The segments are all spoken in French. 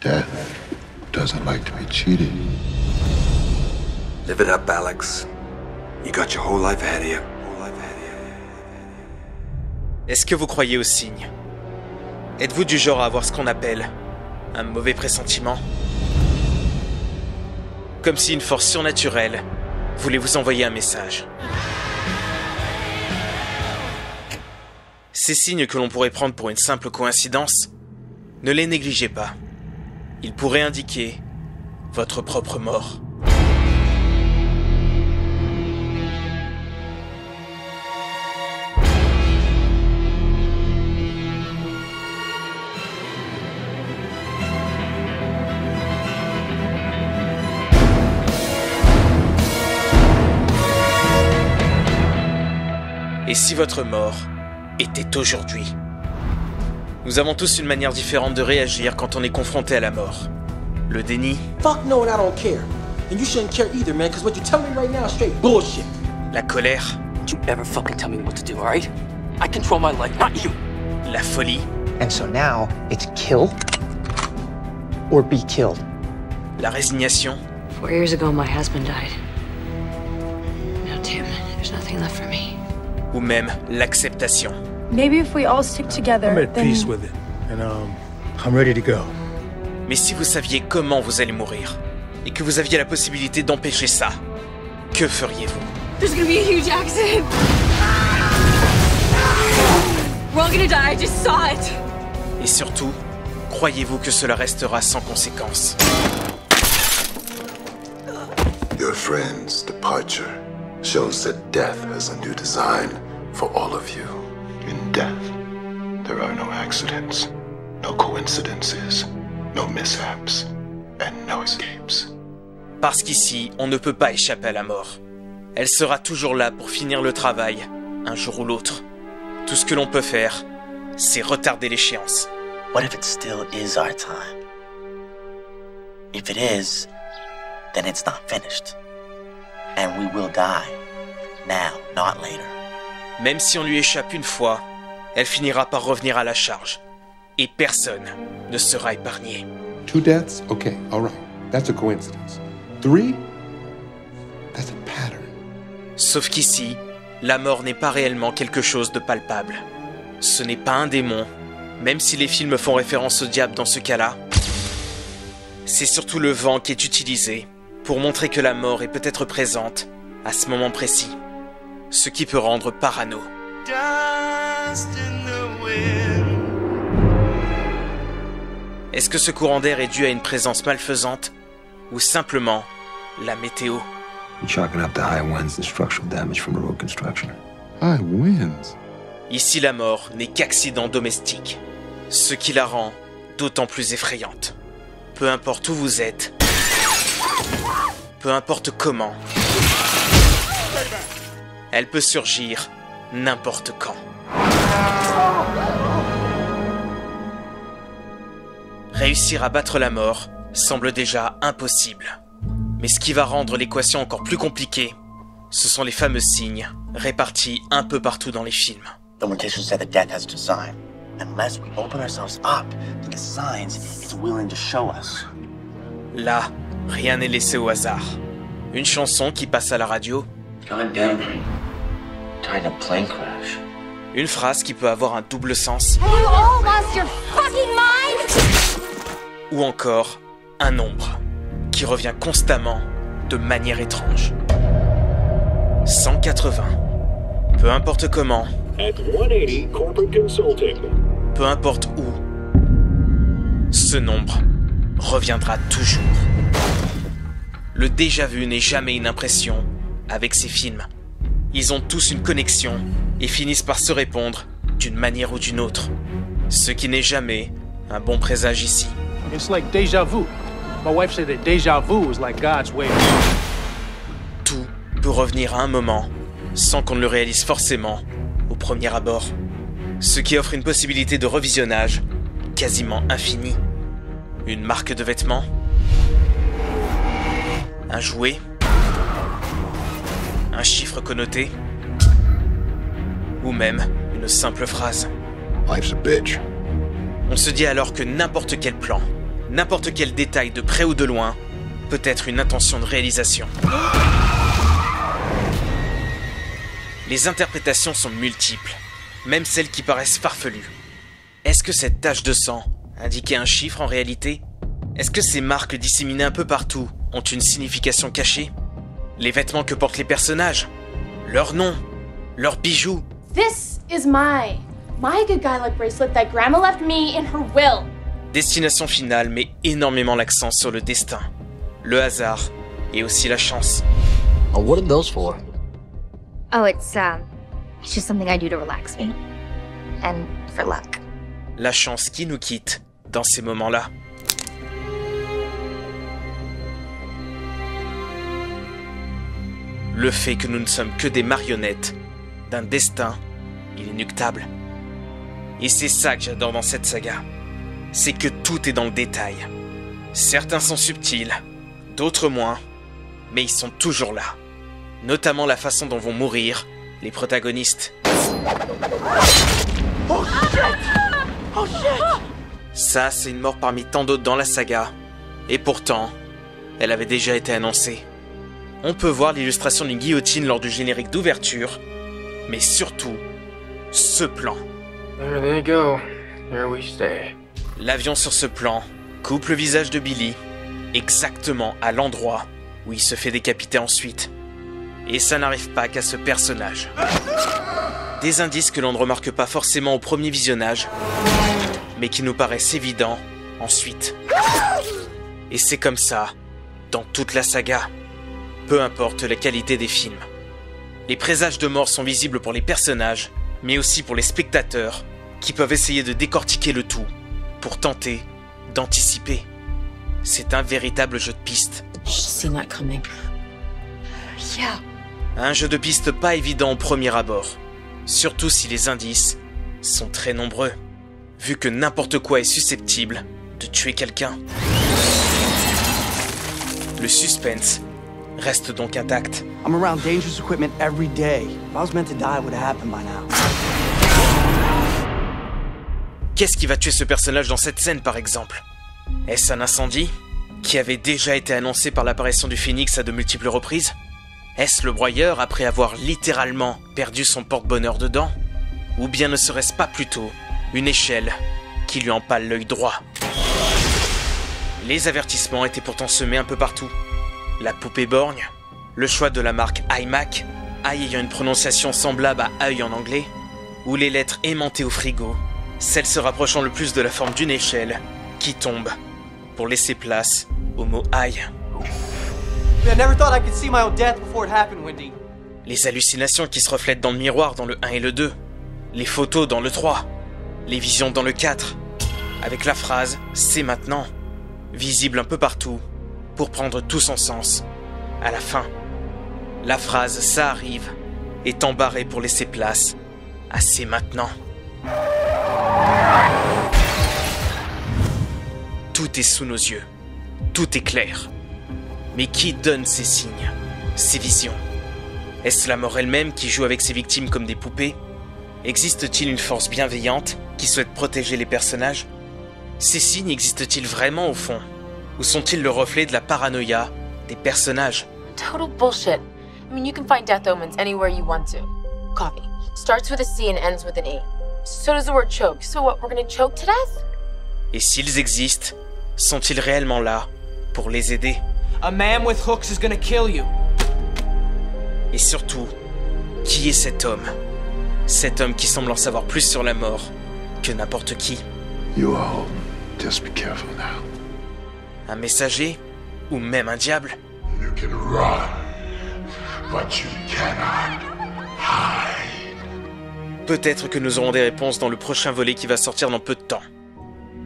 Death doesn't like to be cheated. Live it up, Alex. You got your whole life ahead of you. Est-ce que vous croyez aux signes? Êtes-vous du genre à avoir ce qu'on appelle un mauvais pressentiment? Comme si une force surnaturelle voulait vous envoyer un message. Ces signes que l'on pourrait prendre pour une simple coïncidence, ne les négligez pas. Ils pourraient indiquer votre propre mort. Et si votre mort était aujourd'hui? Nous avons tous une manière différente de réagir quand on est confronté à la mort. Le déni. Fuck no, and I don't care. And you shouldn't care either, man, because what you tell me right now is straight bullshit. La colère. Don't you ever fucking tell me what to do, alright? I control my life, not you. La folie. And so now it's kill or be killed. La résignation. 4 years ago, my husband died. Now, Tim, there's nothing left for me. Ou même l'acceptation. Maybe if we all stick together, I'm at peace with it, and I'm ready to go. Mais si vous saviez comment vous allez mourir, et que vous aviez la possibilité d'empêcher ça, que feriez-vous? There's gonna be a huge accident. We're all gonna die. I just saw it. Et surtout, croyez-vous que cela restera sans conséquence? Your friend's departure shows that death has a new design for all of you. In death, there are no accidents, no coincidences, no mishaps, and no escapes. Parce qu'ici, on ne peut pas échapper à la mort. Elle sera toujours là pour finir le travail, un jour ou l'autre. Tout ce que l'on peut faire, c'est retarder l'échéance. What if it still is our time? If it is, then it's not finished. And we will die. Now, not later. Même si on lui échappe une fois, elle finira par revenir à la charge. Et personne ne sera épargné. 2 deaths? Okay, all right. That's a coincidence. 3? That's a pattern. Sauf qu'ici, la mort n'est pas réellement quelque chose de palpable. Ce n'est pas un démon, même si les films font référence au diable dans ce cas-là. C'est surtout le vent qui est utilisé pour montrer que la mort est peut-être présente à ce moment précis. Ce qui peut rendre parano. Est-ce que ce courant d'air est dû à une présence malfaisante ou simplement la météo? Chalking up the high winds and structural damage from road construction. High winds? Ici, la mort n'est qu'accident domestique, ce qui la rend d'autant plus effrayante. Peu importe où vous êtes, peu importe comment, elle peut surgir n'importe quand. Réussir à battre la mort semble déjà impossible. Mais ce qui va rendre l'équation encore plus compliquée, ce sont les fameux signes répartis un peu partout dans les films. The mortician said that death has a design. Unless we open ourselves up to the signs it's willing to show us. Là, rien n'est laissé au hasard. Une chanson qui passe à la radio. God damn it. Died in a plane crash. Une phrase qui peut avoir un double sens. You all lost your fucking mind? Ou encore un nombre qui revient constamment de manière étrange. 180. Peu importe comment. At 180 Corporate Consulting. Peu importe où. Ce nombre reviendra toujours. Le déjà-vu n'est jamais une impression avec ces films. Ils ont tous une connexion et finissent par se répondre d'une manière ou d'une autre. Ce qui n'est jamais un bon présage ici. It's like déjà vu. My wife said that déjà vu is like God's way. Tout peut revenir à un moment sans qu'on ne le réalise forcément au premier abord. Ce qui offre une possibilité de revisionnage quasiment infinie. Une marque de vêtements, un jouet, un chiffre connoté, ou même une simple phrase. Life's a bitch. On se dit alors que n'importe quel plan, N'importe quel détail de près ou de loin peut être une intention de réalisation. Les interprétations sont multiples, même celles qui paraissent farfelues. Est-ce que cette tache de sang indiquait un chiffre en réalité? Est-ce que ces marques disséminées un peu partout ont une signification cachée? Les vêtements que portent les personnages, leurs noms, leurs bijoux. This is my good guy luck bracelet that Grandma left me in her will. Destination Finale met énormément l'accent sur le destin, le hasard et aussi la chance. Oh, what are those for? Oh, it's just something I do to relax me. And for luck. La chance qui nous quitte dans ces moments-là. Le fait que nous ne sommes que des marionnettes d'un destin inéluctable. Et c'est ça que j'adore dans cette saga. C'est que tout est dans le détail. Certains sont subtils, d'autres moins, mais ils sont toujours là. Notamment la façon dont vont mourir les protagonistes. Oh shit! Oh shit! Ça, c'est une mort parmi tant d'autres dans la saga. Et pourtant, elle avait déjà été annoncée. On peut voir l'illustration d'une guillotine lors du générique d'ouverture, mais surtout, ce plan. There they go. There we stay. L'avion sur ce plan coupe le visage de Billy, exactement à l'endroit où il se fait décapiter ensuite. Et ça n'arrive pas qu'à ce personnage. Des indices que l'on ne remarque pas forcément au premier visionnage, mais qui nous paraissent évidents ensuite. Et c'est comme ça, dans toute la saga. Peu importe la qualité des films. Les présages de mort sont visibles pour les personnages, mais aussi pour les spectateurs, qui peuvent essayer de décortiquer le tout, pour tenter d'anticiper. C'est un véritable jeu de piste. Un jeu de piste pas évident au premier abord, surtout si les indices sont très nombreux, vu que n'importe quoi est susceptible de tuer quelqu'un. Le suspense reste donc intact. I'm around dangerous equipment every day. If I was meant to die, it would have happened by now. Qu'est-ce qui va tuer ce personnage dans cette scène, par exemple? Est-ce un incendie qui avait déjà été annoncé par l'apparition du Phénix à de multiples reprises? Est-ce le broyeur après avoir littéralement perdu son porte-bonheur dedans? Ou bien ne serait-ce pas plutôt une échelle qui lui empale l'œil droit? Les avertissements étaient pourtant semés un peu partout. La poupée borgne, le choix de la marque iMac, i ayant une prononciation semblable à œil en anglais, ou les lettres aimantées au frigo, celles se rapprochant le plus de la forme d'une échelle, qui tombe pour laisser place au mot aïe. I never thought I could see my own death before it happened, Wendy. Les hallucinations qui se reflètent dans le miroir dans le 1 et le 2, les photos dans le 3, les visions dans le 4, avec la phrase « c'est maintenant », visible un peu partout, pour prendre tout son sens. À la fin, la phrase « ça arrive » est embarrée pour laisser place à « c'est maintenant ». Tout est sous nos yeux, tout est clair. Mais qui donne ces signes, ces visions? Est-ce la mort elle-même qui joue avec ses victimes comme des poupées? Existe-t-il une force bienveillante qui souhaite protéger les personnages? Ces signes existent-ils vraiment au fond? Ou sont-ils le reflet de la paranoïa des personnages? Total bullshit. I mean, you can find death omens anywhere you want to. Copy. Starts with a C and ends with an A. So does the word choke. So what, we're gonna choke to death? Et s'ils existent, sont-ils réellement là pour les aider? A man with hooks is gonna kill you. Et surtout, qui est cet homme? Cet homme qui semble en savoir plus sur la mort que n'importe qui. You all, just be careful now. Un messager? Ou même un diable? You can run, but you cannot hide. Peut-être que nous aurons des réponses dans le prochain volet qui va sortir dans peu de temps.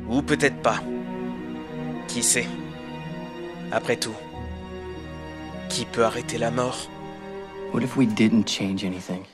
Ou peut-être pas. Qui sait? Après tout, qui peut arrêter la mort? What if we didn't change anything?